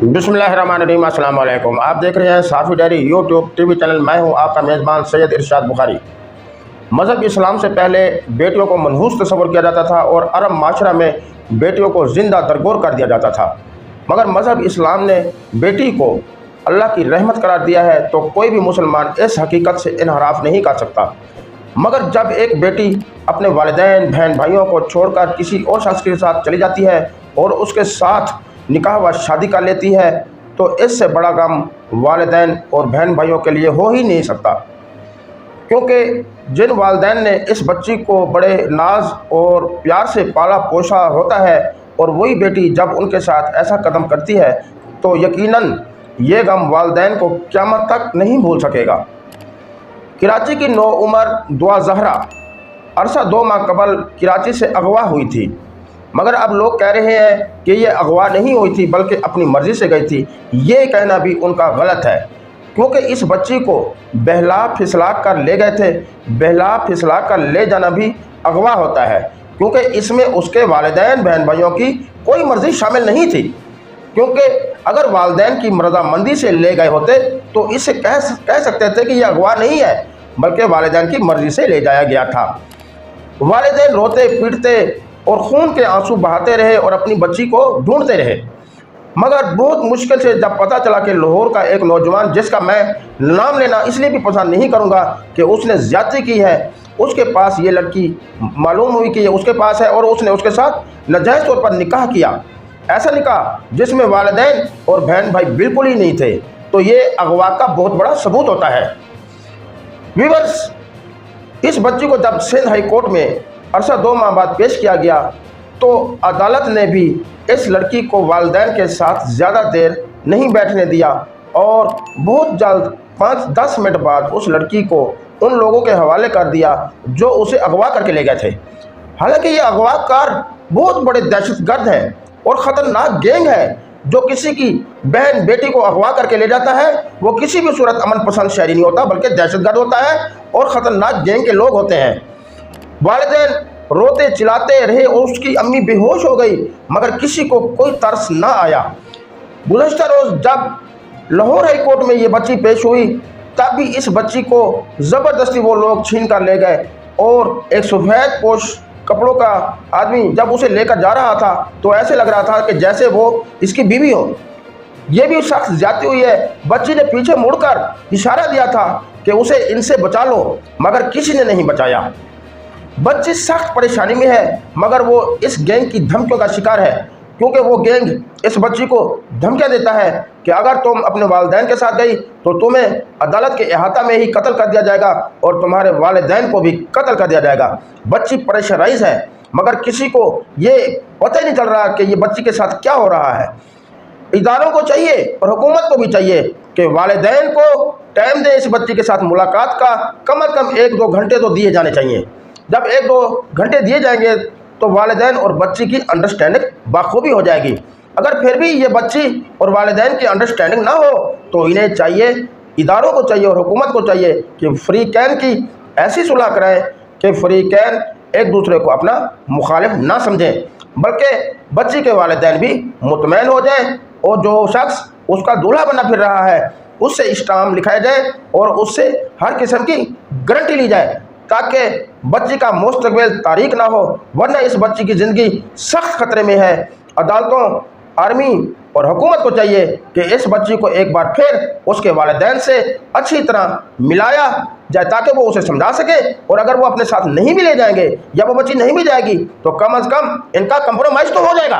बिस्मिल्लाहिर्रहमानिर्रहीम। अस्सलाम वालेकुम। आप देख रहे हैं साफ़ी डायरी यूट्यूब टीवी चैनल। मैं हूं आपका मेज़बान सैयद इरशाद बुखारी। मज़हब इस्लाम से पहले बेटियों को मनहूस तस्वुर किया जाता था और अरब माशरा में बेटियों को ज़िंदा दरगोर कर दिया जाता था, मगर मज़हब इस्लाम ने बेटी को अल्लाह की रहमत करार दिया है, तो कोई भी मुसलमान इस हकीकत से इनहराफ नहीं कर सकता। मगर जब एक बेटी अपने वालिदैन बहन भाइयों को छोड़कर किसी और शख्स के साथ चली जाती है और उसके साथ निकाह व शादी कर लेती है, तो इससे बड़ा गम वालिदैन और बहन भाइयों के लिए हो ही नहीं सकता, क्योंकि जिन वालिदैन ने इस बच्ची को बड़े नाज और प्यार से पाला पोसा होता है और वही बेटी जब उनके साथ ऐसा कदम करती है, तो यकीनन ये गम वालिदैन को क़यामत तक नहीं भूल सकेगा। कराची की नौउमर दुआ ज़हरा अरसा 2 माह कबल कराची से अगवा हुई थी, मगर अब लोग कह रहे हैं कि ये अगवा नहीं हुई थी बल्कि अपनी मर्ज़ी से गई थी। ये कहना भी उनका गलत है, क्योंकि इस बच्ची को बहला फिसला कर ले गए थे। बहला फिसला कर ले जाना भी अगवा होता है, क्योंकि इसमें उसके वालिदैन बहन भाइयों की कोई मर्ज़ी शामिल नहीं थी। क्योंकि अगर वालिदैन की रज़ामंदी से ले गए होते तो इसे कह सकते थे कि यह अगवा नहीं है, बल्कि वालिदैन की मर्ज़ी से ले जाया गया था। वालिदैन रोते पीटते और खून के आंसू बहाते रहे और अपनी बच्ची को ढूंढते रहे, मगर बहुत मुश्किल से जब पता चला कि लाहौर का एक नौजवान, जिसका मैं नाम लेना इसलिए भी पसंद नहीं करूंगा कि उसने ज़्यादती की है, उसके पास ये लड़की मालूम हुई कि ये उसके पास है और उसने उसके साथ नाजायज़ तौर पर निकाह किया, ऐसा निकाह जिसमें वालिदैन और बहन भाई बिल्कुल ही नहीं थे, तो ये अगवा का बहुत बड़ा सबूत होता है। व्यूअर्स, इस बच्ची को जब सिंध हाई कोर्ट में अरसा 2 माह बाद पेश किया गया, तो अदालत ने भी इस लड़की को वालिदैन के साथ ज़्यादा देर नहीं बैठने दिया और बहुत जल्द 5-10 मिनट बाद उस लड़की को उन लोगों के हवाले कर दिया जो उसे अगवा करके ले गए थे। हालांकि ये अगवाकार बहुत बड़े दहशतगर्द हैं और ख़तरनाक गैंग है, जो किसी की बहन बेटी को अगवा करके ले जाता है वो किसी भी सूरत अमन पसंद शहरी नहीं होता, बल्कि दहशतगर्द होता है और ख़तरनाक गैंग के लोग होते हैं। वालिदैन रोते चिल्लाते रहे और उसकी अम्मी बेहोश हो गई, मगर किसी को कोई तरस ना आया। गुज़श्ता रोज़ जब लाहौर हाई कोर्ट में ये बच्ची पेश हुई, तब भी इस बच्ची को ज़बरदस्ती वो लोग छीन कर ले गए और एक सफ़ेद पोश कपड़ों का आदमी जब उसे लेकर जा रहा था तो ऐसे लग रहा था कि जैसे वो इसकी बीवी हो। ये भी शख्स जाती हुई है। बच्ची ने पीछे मुड़कर इशारा दिया था कि उसे इनसे बचा लो, मगर किसी ने नहीं बचाया। बच्ची सख्त परेशानी में है, मगर वो इस गैंग की धमकियों का शिकार है, क्योंकि वो गैंग इस बच्ची को धमकियां देता है कि अगर तुम अपने वालिदैन के साथ गई तो तुम्हें अदालत के अहाता में ही कत्ल कर दिया जाएगा और तुम्हारे वालिदैन को भी कत्ल कर दिया जाएगा। बच्ची प्रेशराइज है, मगर किसी को ये पता ही नहीं चल रहा कि ये बच्ची के साथ क्या हो रहा है। इदारों को चाहिए और हुकूमत को भी चाहिए कि वालिदैन को टाइम दे इस बच्ची के साथ मुलाकात का, कम अज़ कम 1-2 घंटे तो दिए जाने चाहिए। जब 1-2 घंटे दिए जाएंगे तो वालिदैन और बच्ची की अंडरस्टैंडिंग बाखूबी हो जाएगी। अगर फिर भी ये बच्ची और वालिदैन की अंडरस्टैंडिंग ना हो तो इन्हें चाहिए, इदारों को चाहिए और हुकूमत को चाहिए कि फ़रीक़ैन की ऐसी सुलह कराएं कि फ़रीक़ैन एक दूसरे को अपना मुखालिफ ना समझें, बल्कि बच्ची के वालिदैन भी मुतमईन हो जाएं और जो शख्स उसका दूल्हा बना फिर रहा है उससे इस्टाम लिखाया जाए और उससे हर किस्म की गारंटी ली जाए, ताकि बच्ची का मुस्तकबिल तारीक ना हो, वरना इस बच्ची की ज़िंदगी सख्त खतरे में है। अदालतों, आर्मी और हुकूमत को चाहिए कि इस बच्ची को एक बार फिर उसके वालिदैन से अच्छी तरह मिलाया जाए, ताकि वो उसे समझा सके, और अगर वो अपने साथ नहीं भी ले जाएंगे या वो बच्ची नहीं भी जाएगी तो कम अज़ कम इनका कंप्रोमाइज़ तो हो जाएगा।